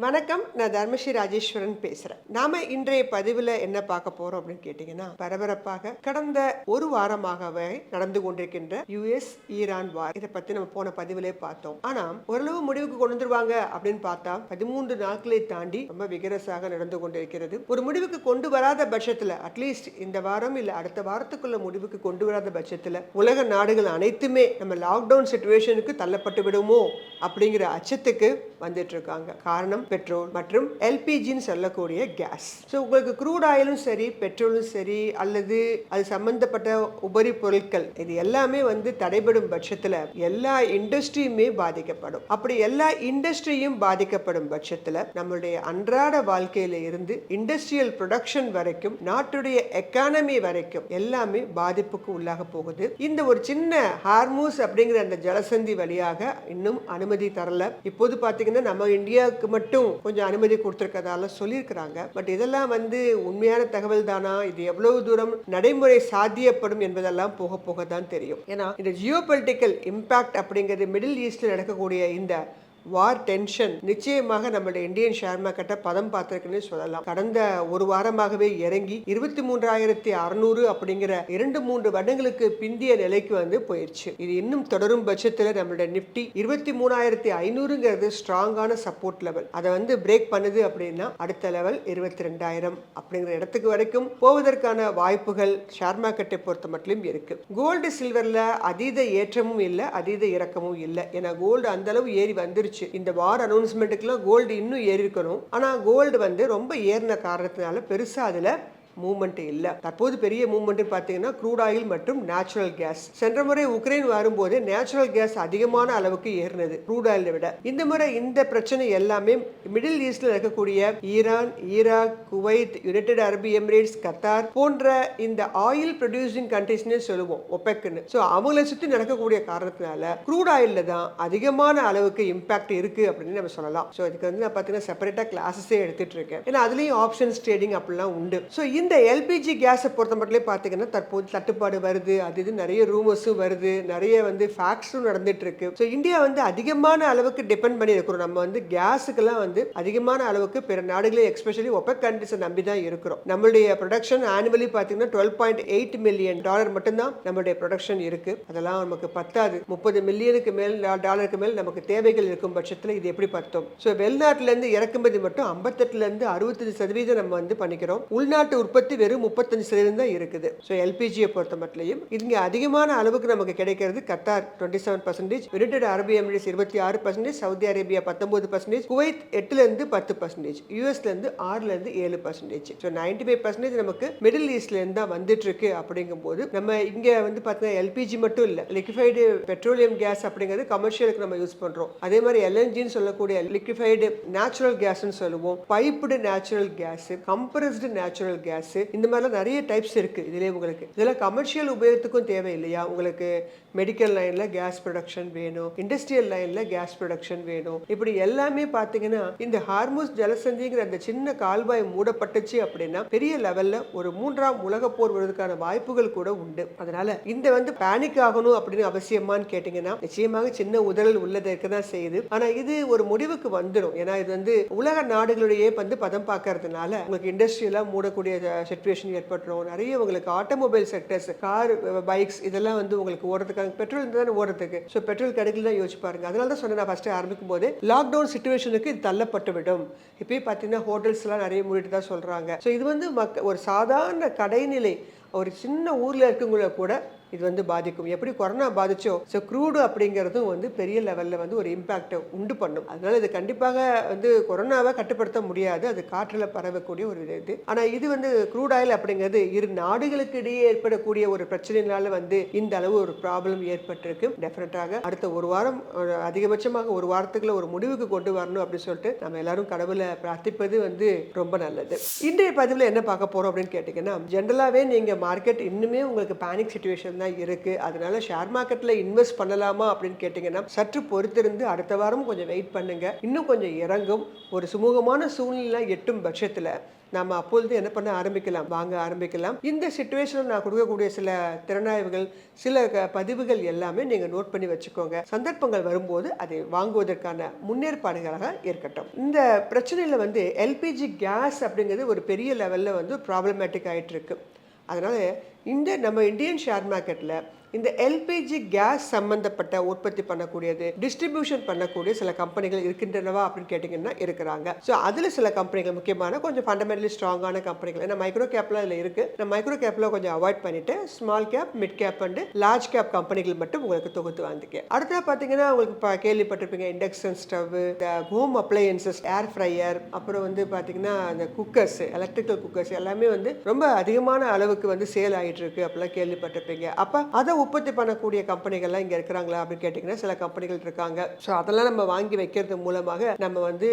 வணக்கம். நான் தர்மஸ்ரீ ராஜேஸ்வரன் பேசுறேன். நாம இன்றைய பதிவுல என்ன பார்க்க போறோம் அப்படின்னு கேட்டீங்கன்னா, பரபரப்பாக கடந்த ஒரு வாரமாகவே நடந்து கொண்டிருக்கின்ற யுஎஸ் ஈரான் வார். இதை பத்தி நம்ம போன பதிவிலே பார்த்தோம். ஆனா ஓரளவு முடிவுக்கு கொண்டு வந்துருவாங்க அப்படின்னு பார்த்தா 13 நாட்களை தாண்டி ரொம்ப விகரசாக நடந்து கொண்டிருக்கிறது. ஒரு முடிவுக்கு கொண்டு வராத பட்சத்துல, அட்லீஸ்ட் இந்த வாரம் இல்ல அடுத்த வாரத்துக்குள்ள முடிவுக்கு கொண்டு வராத பட்சத்துல உலக நாடுகள் அனைத்துமே நம்ம லாக்டவுன் சிச்சுவேஷனுக்கு தள்ளப்பட்டு விடுமோ அப்படிங்கிற அச்சத்துக்கு வந்துட்டு இருக்காங்க. காரணம் பெட்ரோல் மற்றும் எல்பிஜின்னு சொல்லக்கூடிய கேஸ். ஸோ உங்களுக்கு க்ரூட் ஆயிலும் சரி, பெட்ரோலும் சரி, அல்லது அது சம்பந்தப்பட்ட உபரி பொருட்கள், இது எல்லாமே தடைபடும் பட்சத்தில் எல்லா இண்டஸ்ட்ரியுமே பாதிக்கப்படும். அப்படி எல்லா இண்டஸ்ட்ரியும் பாதிக்கப்படும் பட்சத்தில் நம்மளுடைய அன்றாட வாழ்க்கையில இருந்து இண்டஸ்ட்ரியல் ப்ரொடக்ஷன் வரைக்கும், நாட்டுடைய எக்கானமி வரைக்கும் எல்லாமே பாதிப்புக்கு உள்ளாக போகுது. இந்த ஒரு சின்ன ஹார்மூஸ் அப்படிங்கிற அந்த ஜலசந்தி வழியாக இன்னும் அனுமதி தரல. இப்போது பாத்தீங்கன்னா நம்ம இந்தியாவுக்கு மட்டும் கொஞ்சம் அனுமதி கொடுத்திருக்கதால சொல்லியிருக்கிறாங்க. பட் இதெல்லாம் உண்மையான தகவல் தானா, இது எவ்வளவு தூரம் நடைமுறை சாத்தியப்படும் என்பதெல்லாம் போக போக தான் தெரியும். ஏன்னா இந்த ஜியோ பொலிட்டிக்கல் இம்பாக்ட் அப்படிங்கிறது மிடில் ஈஸ்ட்ல நடக்கக்கூடிய இந்த வார் டென்ஷன் நிச்சயமாக நம்மளுடைய இந்தியன் ஷேர் மார்க்கெட்டை பதம் பார்த்திருக்குன்னு சொல்லலாம். கடந்த ஒரு வாரமாகவே இறங்கி 23,600 அப்படிங்கிற 2-3 வருடங்களுக்கு பிந்திய நிலைக்கு போயிடுச்சு. இது இன்னும் தொடரும் பட்சத்தில் நம்மளுடைய நிப்டி 23,500ங்கிறது ஸ்ட்ராங்கான சப்போர்ட் லெவல். அதை பிரேக் பண்ணுது அப்படின்னா அடுத்த லெவல் 22,000 அப்படிங்கிற இடத்துக்கு வரைக்கும் போவதற்கான வாய்ப்புகள் ஷேர் மார்க்கெட்டை பொறுத்த மட்டும் இருக்கு. கோல்டு சில்வர்ல அதீத ஏற்றமும் இல்லை, அதீத இறக்கமும் இல்லை. ஏன்னா கோல்டு அந்த அளவு ஏறி வந்துருச்சு. இந்த வார் அனௌன்ஸ்மெண்ட்டுக்குலாம் கோல்டு இன்னும் ஏறி இருக்கணும். ஆனா கோல்டு ரொம்ப ஏறின காரணத்தினால பெருசா அதுல மூவ்மெண்ட் இல்ல. தற்போது பெரிய மூவ்மெண்ட் பாத்தீங்கன்னா க்ரூட் ஆயில் மற்றும் நேச்சுரல் கேஸ். சென்ற முறை உக்ரைன் வரும்போது நேச்சுரல் கேஸ் அதிகமான அளவுக்கு ஏறினது க்ரூட் ஆயிலை விட. இந்த முறை இந்த பிரச்சனை எல்லாமே மிடில் ஈஸ்ட்ல இருக்கக்கூடிய ஈரான், ஈராக், குவைத், யுனைடெட் அரபு எமிரேட்ஸ், கத்தார் போன்ற இந்த ஆயில் ப்ரொடியூசிங் கண்ட்ரிஸ்னு சொல்லுவோம், ஒபெக்னு. ஸோ அவங்கள சுற்றி நடக்கக்கூடிய காரணத்தினால க்ரூட் ஆயில்ல தான் அதிகமான அளவுக்கு இம்பாக்ட் இருக்கு அப்படின்னு நம்ம சொல்லலாம். ஸோ இதுக்கு நான் பார்த்தீங்கன்னா செப்பரேட்டா கிளாஸஸே எடுத்துட்டு இருக்கேன். ஏன்னா அதுலேயும் ஆப்ஷன்ஸ் ட்ரேடிங் அப்படிலாம் உண்டு. ஸோ இந்த எல்பிஜி கேஸை பொறுத்த மட்டும் பார்த்தீங்கன்னா தற்போது தட்டுப்பாடு வருது, அது இது நிறைய ரூமர்ஸும் வருது, நிறைய ஃபேக்ட்ஸும் நடந்துட்டு இருக்கு. ஸோ இந்தியா அதிகமான அளவுக்கு டிபெண்ட் பண்ணி இருக்கிறோம். நம்ம கேஸுக்கெல்லாம் அதிகமான அளவுக்கு பிற நாடுகளே எஸ்பெஷலி ஒபெக் கண்ட்ரிஸை நம்பி தான் இருக்கிறோம். நம்மளுடைய ப்ரொடக்ஷன் ஆனுவலி பார்த்தீங்கன்னா $12.8 மில்லியன் மட்டும்தான் நம்மளுடைய ப்ரொடக்ஷன் இருக்கு. அதெல்லாம் நமக்கு பத்தாது. 30 மில்லியனுக்கு மேல் டாலருக்கு மேல் நமக்கு தேவைகள் இருக்கும் பட்சத்தில் இது எப்படி பத்தும்? ஸோ வெளிநாட்டுல இருந்து இறக்குமதி மட்டும் 58% 65% நம்ம பண்ணிக்கிறோம். உள்நாட்டு உற்பத்தி வெறும் 35% தான் இருக்குது. ஸோ எல்பிஜியை பொறுத்த மட்டும் இங்க அதிகமான அளவுக்கு நமக்கு கிடைக்கிறது கத்தார் 27%, யுனைடெட் அரபு எமிரேட்ஸ் 26%, சவுதி அரேபியா 19%, குவைத் 8-10%, யூஎஸ்ல இருந்து 6-7%. ஸோ 95% நமக்கு மிடில் ஈஸ்ட்ல இருந்து தான் வந்துட்டு இருக்கு. அப்படிங்கும் போது நம்ம இங்க பார்த்தீங்கன்னா எல்பிஜி மட்டும் இல்ல, லிக்விஃபைடு பெட்ரோலியம் கேஸ் அப்படிங்கிறது கமர்ஷியலுக்கு நம்ம யூஸ் பண்றோம். அதே மாதிரி எல்என்ஜின்னு சொல்லக்கூடிய லிக்விஃபைடு நேச்சுரல் கேஸ்ன்னு சொல்லுவோம், piped natural gas, compressed natural gas, இந்த மாதிரிலாம் நிறைய டைப்ஸ் இருக்கு. இதுல உங்களுக்கு இதெல்லாம் கமர்ஷியல் உபயோகத்துக்கும் தேவை இல்லையா? உங்களுக்கு மெடிக்கல் லைன்ல கேஸ் ப்ரொடக்ஷன் வேணும், இண்டஸ்ட்ரியல் லைன்ல கேஸ் ப்ரொடக்ஷன் வேணும். இப்படி எல்லாமே பாத்தீங்கன்னா இந்த ஹார்முஸ் ஜலசந்திங்கிற அந்த சின்ன கால்வாய் மூடப்பட்டுச்சு அப்படின்னா பெரிய லெவல்ல ஒரு 3ஆம் உலக போர் வருவதற்கான வாய்ப்புகள் கூட உண்டு. அதனால இந்த பேனிக் ஆகணும் அப்படின்னு அவசியமான்னு கேட்டீங்கன்னா நிச்சயமாக சின்ன உதறல் உள்ளதற்கு தான் செய்யுது. ஆனா இது ஒரு முடிவுக்கு வந்துடும். ஏன்னா இது உலக நாடுகளுடைய பதம் பார்க்கறதுனால உங்களுக்கு இண்டஸ்ட்ரியெல்லாம் மூடக்கூடிய சிச்சுவேஷன் ஏற்பட்டுரும். நிறைய உங்களுக்கு ஆட்டோமொபைல் செக்டர்ஸ், கார், பைக்ஸ் இதெல்லாம் உங்களுக்கு ஓடுறதுக்காக பெட்ரோல் இருந்தால் ஓடுறதுக்கு. ஸோ பெட்ரோல் கிடைக்கல தான் யோசிச்சு பாருங்க. அதனால தான் சொன்னேன் நான் ஃபர்ஸ்ட் ஆரம்பிக்கும் போது லாக்டவுன் சிச்சுவேஷனுக்கு இது தள்ளப்பட்டு விடும். இப்பயே பார்த்தீங்கன்னா ஹோட்டல்ஸ் எல்லாம் நிறைய மூடிட்டு தான் சொல்றாங்க. ஸோ இது ஒரு சாதாரண கடைநிலை ஒரு சின்ன ஊர்ல இருக்கவங்கள கூட இது பாதிக்கும். எப்படி கொரோனா பாதிச்சோ, ஸோ க்ரூடு அப்படிங்கிறதும் பெரிய லெவலில் ஒரு இம்பாக்டை உண்டு பண்ணும். அதனால இது கண்டிப்பாக கொரோனாவை கட்டுப்படுத்த முடியாது, அது காற்றில் பரவக்கூடிய ஒரு இது. ஆனால் இது க்ரூட் ஆயில் அப்படிங்கிறது இரு நாடுகளுக்கு இடையே ஏற்படக்கூடிய ஒரு பிரச்சனைனால இந்த அளவு ஒரு ப்ராப்ளம் ஏற்பட்டிருக்கு. டெஃபினட்டாக அடுத்த ஒரு வாரம், அதிகபட்சமாக ஒரு வாரத்துக்குள்ள ஒரு முடிவுக்கு கொண்டு வரணும் அப்படின்னு சொல்லிட்டு நம்ம எல்லாரும் கடவுளை பிரார்த்திப்பது ரொம்ப நல்லது. இன்றைய பதிவில் என்ன பார்க்க போறோம் அப்படின்னு கேட்டீங்கன்னா, ஜென்ரலாகவே நீங்க மார்க்கெட் இன்னுமே உங்களுக்கு பேனிக் சிச்சுவேஷன் சுச்சுவேஷன் தான் இருக்கு. அதனால ஷேர் மார்க்கெட்ல இன்வெஸ்ட் பண்ணலாமா அப்படின்னு கேட்டீங்கன்னா சற்று பொறுத்திருந்து அடுத்த வாரம் கொஞ்சம் வெயிட் பண்ணுங்க. இன்னும் கொஞ்சம் இறங்கும். ஒரு சுமூகமான சூழ்நிலை எட்டும் பட்சத்துல நம்ம அப்பொழுது என்ன பண்ண ஆரம்பிக்கலாம், வாங்க ஆரம்பிக்கலாம். இந்த சிச்சுவேஷனில் நான் கொடுக்கக்கூடிய சில திறனாய்வுகள், சில பதிவுகள் எல்லாமே நீங்கள் நோட் பண்ணி வச்சுக்கோங்க. சந்தர்ப்பங்கள் வரும்போது அதை வாங்குவதற்கான முன்னேற்பாடுகளாக இருக்கட்டும். இந்த பிரச்சனையில் வந்து எல்பிஜி கேஸ் அப்படிங்கிறது ஒரு பெரிய லெவலில் வந்து ப்ராப்ளமேட்டிக் ஆகிட்டு இருக்கு. அதனால இந்த நம்ம இந்தியன் ஷேர் மார்க்கெட்டில் இந்த எல்பிஜி கேஸ் சம்பந்தப்பட்ட உற்பத்தி பண்ணக்கூடியது, டிஸ்ட்ரிபியூஷன் பண்ணக்கூடிய சில கம்பெனிகள் இருக்கின்றனவா அப்படின்னு கேட்டிங்கன்னா இருக்கிறாங்க. ஸோ அதில் சில கம்பெனிகள் முக்கியமான கொஞ்சம் ஃபண்டமெண்டலி ஸ்ட்ராங்கான கம்பெனிகள், ஏன்னா மைக்ரோ கேப்லாம் இதில் இருக்குது. நான் மைக்ரோ கேப்லாம் கொஞ்சம் அவாய்ட் பண்ணிவிட்டு small cap, mid cap and large cap கம்பெனிகள் மட்டும் உங்களுக்கு தொகுத்து வாங்கிக்கேன். அடுத்தது பார்த்தீங்கன்னா உங்களுக்கு கேள்விப்பட்டிருப்பீங்க இண்டக்ஷன் ஸ்டவ், இந்த ஹோம் அப்ளையன்சஸ், ஏர் ஃப்ரையர், அப்புறம் வந்து பார்த்தீங்கன்னா இந்த குக்கர்ஸ், எலக்ட்ரிக்கல் குக்கர்ஸ் எல்லாமே வந்து ரொம்ப அதிகமான அளவுக்கு வந்து சேல் ஆகிட்டு இருக்கு அப்படிலாம் கேள்விப்பட்டிருப்பீங்க. அப்போ அதை உற்பத்தி பண்ணக்கூடிய கம்பெனிகள்லாம் இங்கே இருக்கிறாங்களா அப்படின்னு கேட்டிங்கன்னா சில கம்பெனிகள் இருக்காங்க. ஸோ அதெல்லாம் நம்ம வாங்கி வைக்கிறது மூலமாக நம்ம வந்து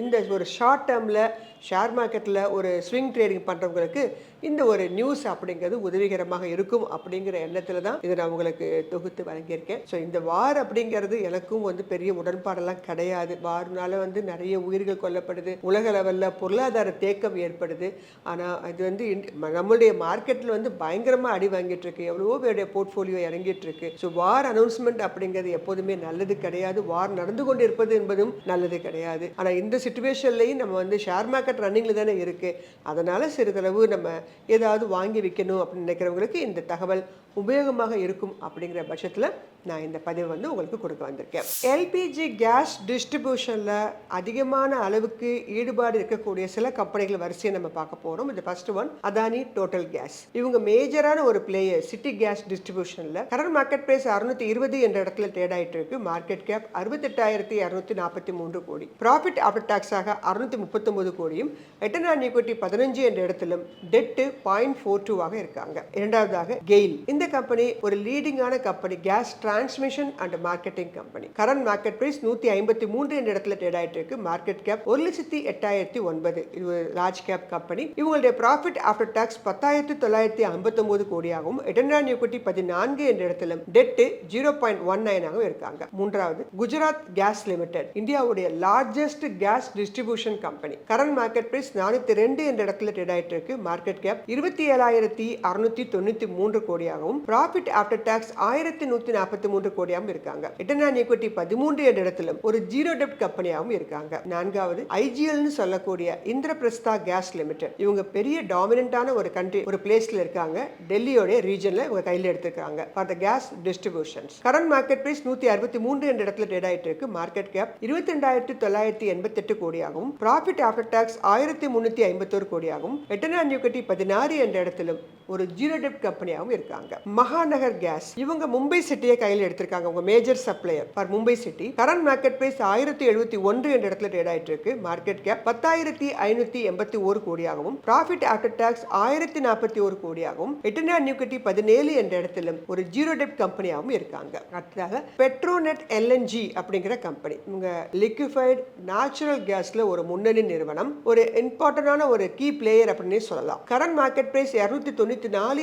இந்த ஒரு ஷார்ட் டேர்மில் ஷேர் மார்க்கெட்டில் ஒரு ஸ்விங் ட்ரேடிங் பண்ணுறவங்களுக்கு இந்த ஒரு நியூஸ் அப்படிங்கிறது உதவிகரமாக இருக்கும் அப்படிங்கிற எண்ணத்தில் தான் இதை நான் உங்களுக்கு தொகுத்து வழங்கியிருக்கேன். ஸோ இந்த வார் அப்படிங்கிறது எனக்கும் வந்து பெரிய உடன்பாடெல்லாம் கிடையாது. வார்னால வந்து நிறைய உயிர்கள் கொல்லப்படுது, உலக லெவலில் பொருளாதார தேக்கம் ஏற்படுது. ஆனால் இது வந்து நம்மளுடைய மார்க்கெட்டில் வந்து பயங்கரமாக அடி வாங்கிட்டு இருக்கு, எவ்வளவோ பேருடைய போர்ட்ஃபோலியோ இறங்கிட்டு இருக்கு. ஸோ வார் அனௌன்ஸ்மெண்ட் அப்படிங்கிறது எப்போதுமே நல்லது கிடையாது, வார் நடந்து கொண்டு இருப்பது என்பதும் நல்லது கிடையாது. ஆனால் இந்த சிச்சுவேஷன்லையும் நம்ம வந்து ஷேர் மார்க்கெட் ரன்னிங்ல தானே இருக்கு. அதனால சிறிதளவு நம்ம ஏதாவது வாங்கி வைக்கணும் அப்படின்னு நினைக்கிறவங்களுக்கு இந்த தகவல் உபயோகமாக இருக்கும் அப்படிங்கிற பட்சத்தில் நான் இந்த பதிவு வந்து உங்களுக்கு கொடுக்க வந்திருக்கேன். எல்பிஜி கேஸ் டிஸ்ட்ரிபியூஷனில் அதிகமான அளவுக்கு ஈடுபாடு இருக்கக்கூடிய சில கம்பெனிகள் வரிசையை நம்ம பார்க்க போகிறோம். இந்த first one Adani total gas. இவங்க மேஜரான ஒரு பிளேயர் சிட்டி கேஸ் டிஸ்ட்ரிபியூஷனில். கரண்ட் மார்க்கெட் பிரைஸ் 620 என்ற இடத்துல ட்ரேட் ஆகிட்டு இருக்கு. மார்க்கெட் கேப் 68,243 கோடி. ப்ராஃபிட் ஆஃப்டர் டாக்ஸாக 639 கோடியும், ரிட்டர்ன் ஆன் ஈக்விட்டி 15 என்ற இடத்திலும், டெட்டு 0.42 இருக்காங்க. இரண்டாவதாக கெயில். இந்த கம்பெனி ஒரு லீடிங்கான company, gas transmission and marketing company. Current market price 153 என்ற இடத்துல ட்ரேட் ஆயிட்டு இருக்கு. Market cap 1,08,009. இது லார்ஜ் கேப் கம்பெனி. இவங்களுடைய ப்ராஃபிட் ஆஃப்டர் டாக்ஸ் 10,959 கோடியாகவும், ரிட்டர்ன் ஆன் ஈக்விட்டி 14 என்ற இடத்திலும், டெட் 0.19 இருக்காங்க. மூன்றாவது குஜராத் கேஸ் லிமிடெட், இந்தியாவுடைய largest gas distribution company. Current market price 402 என்ற இடத்துல ட்ரேட் ஆயிட்டு இருக்கு. மார்க்கெட் கேப் 27,693 கோடியாகவும், ப்ராஃபிட் ஆஃப்டர் டாக்ஸ் 1,143 கோடியாகவும் இருக்காங்க. ரிட்டர்ன் ஆன் ஈக்விட்டி 13 என்ற இடத்திலும் ஒரு ஜீரோ டெப்ட் கம்பெனியாகவும் இருக்காங்க. நான்காவது ஐஜிஎல்னு சொல்லக்கூடிய இந்திரபிரஸ்தா கேஸ் லிமிடெட். இவங்க பெரிய டாமினன்டான ஒரு கண்ட்ரி, ஒரு பிளேஸ்ல இருக்காங்க. டெல்லியோட ரீஜன்ல இவங்க கையில் எடுத்துருக்காங்க for the gas distributions. Current market price 163 என்ற இடத்துல ட்ரேட் ஆயிட்டு இருக்கு. மார்க்கெட் கேப் 22,988 கோடியாகவும், ப்ராஃபிட் ஆஃப்டர் டாக்ஸ் 1,351 கோடியாகவும், ரிட்டர்ன் ஆன் ஈக்விட்டி 16 என்ற இடத்திலும் ஒரு ஜீரோ டெப்ட் கம்பெனியாகவும் இருக்காங்க. மகாநகர் கேஸ், இவங்க மும்பை சிட்டியை கையில் எடுத்திருக்காங்க. உங்க major supplier for Mumbai city. Current market price 1,071 என்ற இடத்துல ட்ரேட் ஆயிட்டு இருக்கு. மார்க்கெட் கேப் 10,581 கோடியாகவும், ப்ராஃபிட் ஆஃப்டர் டாக்ஸ் 1,041 கோடியாகவும், ரிட்டர்ன் ஆன் ஈக்விட்டி 17 என்ற இடத்திலும் ஒரு ஜீரோ டெப்ட் கம்பெனியாகவும் இருக்காங்க. அடுத்ததாக பெட்ரோநெட் எல்என்ஜி அப்படிங்கிற கம்பெனி. இவங்க லிக்விஃபைடு நேச்சுரல் கேஸ்ல ஒரு முன்னணி நிறுவனம், ஒரு இம்பார்ட்டன்டான ஒரு கீ பிளேயர் அப்படின்னு சொல்லலாம். கரண்ட் மார்க்கெட் பிரைஸ் 294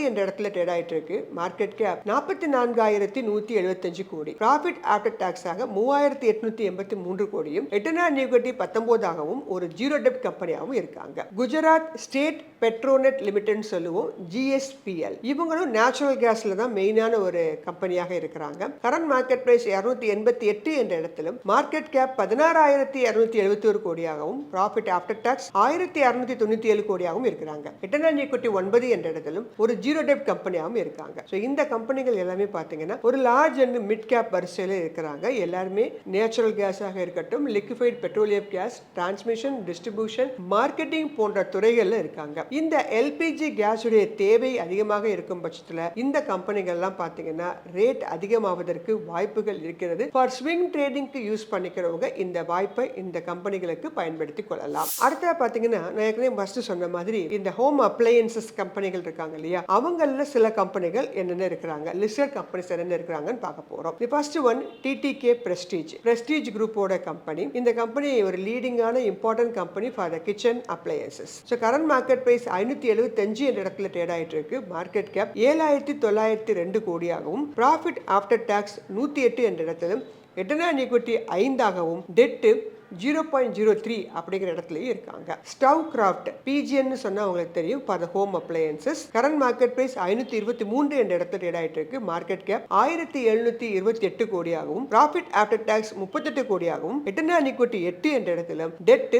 என்ற இடத்துல ட்ரேட் ஆயிட்டு இருக்கு. மார்க்கெட் கேப் 44,175 கோடி. ப்ராஃபிட் ஆஃப்டர் டாக்ஸ் ஆக 3,883 கோடியும், ரிட்டர்ன் ஆன் ஈக்விட்டி 19ஆகவும் ஒரு ஜீரோ டெப்ட் கம்பெனியாகவும் இருக்காங்க. குஜராத் ஸ்டேட் பெட்ரோநெட் லிமிடெட் சொல்லுவோம், ஜிஎஸ்பிஎல். இவங்களும் நேச்சுரல் கேஸ்ல தான் மெயினான ஒரு கம்பெனியாக இருக்கிறாங்க. கரண்ட் மார்க்கெட் பிரைஸ் 288 என்ற இடத்திலும், மார்க்கெட் கேப் 16,271 கோடியாகவும், ப்ராஃபிட் ஆஃப்டர் டாக்ஸ் 1,697 கோடியாகவும் இருக்கிறாங்க. ரிட்டர்ன் ஆன் ஈக்விட்டி 9 என்ற இடத்திலும் ஒரு ஜீரோ டெப்ட் கம்பெனியாகவும் இருக்காங்க. ஸோ இந்த கம்பெனிகள் எல்லாமே பார்த்தீங்கன்னா ஒரு லார்ஜ் அண்ட் மிட் கேப் வரிசையில் இருக்கிறாங்க. எல்லாருமே நேச்சுரல் கேஸாக இருக்கட்டும், liquefied petroleum gas, transmission, distribution, marketing போன்ற துறைகளில் இருக்காங்க. இந்த எல்பிஜி கேஸுடைய தேவை அதிகமாக இருக்கும் பட்சத்தில் இந்த கம்பெனிகள்லாம் பார்த்தீங்கன்னா ரேட் அதிகமாவதற்கு வாய்ப்புகள் இருக்கிறது. ஃபார் ஸ்விங் ட்ரேடிங்க்கு யூஸ் பண்ணிக்கிறவங்க இந்த வாய்ப்பை இந்த கம்பெனிகளுக்கு பயன்படுத்திக் கொள்ளலாம். அடுத்த பார்த்தீங்கன்னா நான் ஏற்கனவே ஃபர்ஸ்ட் சொன்ன மாதிரி இந்த ஹோம் அப்ளையன்சஸ் கம்பெனிகள் இருக்காங்க இருக்காங்க இல்லையா, அவங்கள சில கம்பெனிகள் என்னென்ன இருக்கிறாங்க, லிஸ்டட் கம்பெனிஸ் என்னென்ன இருக்கிறாங்கன்னு பார்க்க போறோம். The first one TTK Prestige குரூப்போட கம்பெனி. இந்த கம்பெனி ஒரு லீடிங்கான important company for the kitchen appliances. So current market price 575 என்ற இடத்துல ட்ரேட் ஆயிட்டு இருக்கு. மார்க்கெட் கேப் 7,902 கோடியாகவும், ப்ராஃபிட் ஆஃப்டர் டாக்ஸ் 108 என்ற இடத்திலும், ரிட்டர்ன் ஆன் ஈக்விட்டி 5ஆகவும், டெட்டு 0.03 அப்படிங்கிற இடத்துலயும் இருக்காங்க. ஸ்டவ் கிராஃப்ட் பிஜிஎன் சொன்னா உங்களுக்கு தெரியும், for the home appliances. Current market price 523 என்ற இடத்துல ட்ரேட் ஆயிட்டு இருக்கு. மார்க்கெட் கேப் 1,728 கோடியாகவும், ப்ராஃபிட் ஆஃப்டர் டாக்ஸ் 38 கோடியாகவும், ரிட்டர்ன் ஆன் ஈக்விட்டி 8 என்ற இடத்திலும், டெட்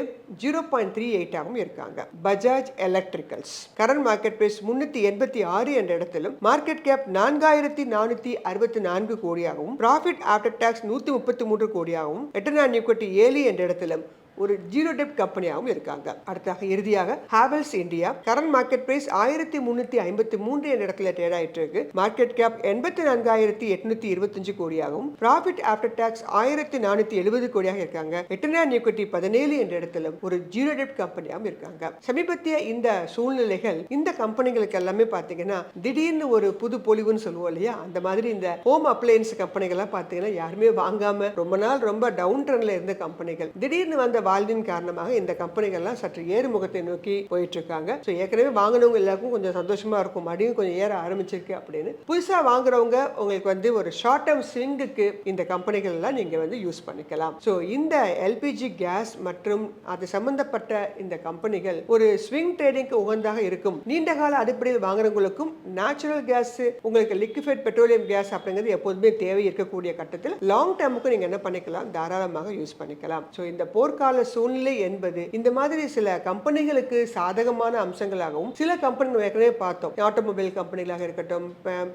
0.38 ஆகவும் இருக்காங்க. Bajaj electricals current market price 386 என்ற இடத்திலும், மார்க்கெட் கேப் 4,464 கோடியாகவும், ப்ராஃபிட் ஆஃப்டர் டாக்ஸ் 133 கோடியாகவும், ரிட்டர்ன் ஆன் ஈக்விட்டி 7 என்ற இடத்துல ஒரு ஜீரோ டெப்ட் கம்பெனியாகவும் இருக்காங்க. அடுத்தாக இறுதியாக Havells India current market price 1,353 என்ற இடத்துல ட்ரேட் ஆயிட்டு இருக்கு. மார்க்கெட் கேப் 84,825 கோடியாகவும், ப்ராஃபிட் ஆஃப்டர் டாக்ஸ் 1,470 கோடியாக இருக்காங்க. ரிட்டர்ன் ஆன் ஈக்விட்டி 17 என்ற இடத்துல ஒரு ஜீரோ டெப்ட் கம்பெனியாகவும் இருக்காங்க. சமீபத்திய இந்த சூழ்நிலைகள் இந்த கம்பெனிகளுக்கு எல்லாமே பாத்தீங்கன்னா திடீர்னு ஒரு புது பொலிவுன்னு சொல்லுவோம் இல்லையா, அந்த மாதிரி இந்த ஹோம் அப்ளையன்ஸ் கம்பெனிகள்லாம் பாத்தீங்கன்னா யாருமே வாங்காம ரொம்ப நாள் ரொம்ப டவுன் ட்ரெண்ட்ல இருந்த கம்பெனிகள் திடீர்னு வந்த வாழ்வின் காரணமாக இந்த கம்பெனிகள்லாம் சற்று ஏறுமுகத்தை நோக்கி போயிட்டு இருக்காங்க. ஸோ ஏற்கனவே வாங்கினவங்க எல்லாருக்கும் கொஞ்சம் சந்தோஷமா இருக்கும், மறுபடியும் கொஞ்சம் ஏற ஆரம்பிச்சிருக்கு அப்படின்னு. புதுசா வாங்குறவங்க உங்களுக்கு ஒரு ஷார்ட் டேர்ம் ஸ்விங்குக்கு இந்த கம்பெனிகள் எல்லாம் நீங்க யூஸ் பண்ணிக்கலாம். ஸோ இந்த எல்பிஜி கேஸ் மற்றும் அது சம்பந்தப்பட்ட இந்த கம்பெனிகள் ஒரு ஸ்விங் ட்ரேடிங்க்கு உகந்தாக இருக்கும். நீண்ட கால அடிப்படையில் வாங்குறவங்களுக்கும் நேச்சுரல் கேஸ், உங்களுக்கு லிக்விஃபைட் பெட்ரோலியம் கேஸ் அப்படிங்கிறது எப்போதுமே தேவை இருக்கக்கூடிய கட்டத்தில் லாங் டேர்முக்கு நீங்க என்ன பண்ணிக்கலாம், தாராளமாக யூஸ் பண்ணிக்கலாம். ஸோ இந்த போர்க்கால சூழ்நிலை என்பது இந்த மாதிரி சில கம்பெனிகளுக்கு சாதகமான அம்சங்களாகவும், சில கம்பெனிகள் ஏற்கனவே பார்த்தோம், ஆட்டோமொபைல் கம்பெனிகளாக இருக்கட்டும்,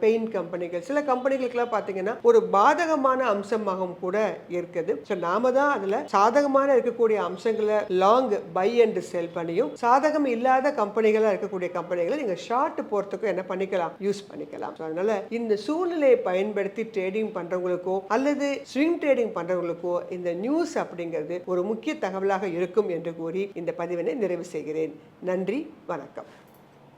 பெயிண்ட் கம்பெனிகள், சில கம்பெனிகளுக்கு பாத்தீங்கன்னா ஒரு பாதகமான அம்சமாகவும் கூட இருக்குது. ஸோ நாம தான் அதுல சாதகமான இருக்கக்கூடிய அம்சங்களை லாங் பை அண்ட் செல் பண்ணியும், சாதகம் இல்லாத கம்பெனிகளா இருக்கக்கூடிய கம்பெனிகளை நீங்க ஷார்ட் போறதுக்கும் என்ன பண்ணிக்கலாம், யூஸ் பண்ணிக்கலாம். அதனால இந்த சூழ்நிலையை பயன்படுத்தி ட்ரேடிங் பண்றவங்களுக்கோ அல்லது ஸ்விங் ட்ரேடிங் பண்றவங்களுக்கோ இந்த நியூஸ் அப்படிங்கிறது ஒரு முக்கிய தகவலாக இருக்கும் என்று கூறி இந்த பதிவினை நிறைவு செய்கிறேன். நன்றி, வணக்கம்.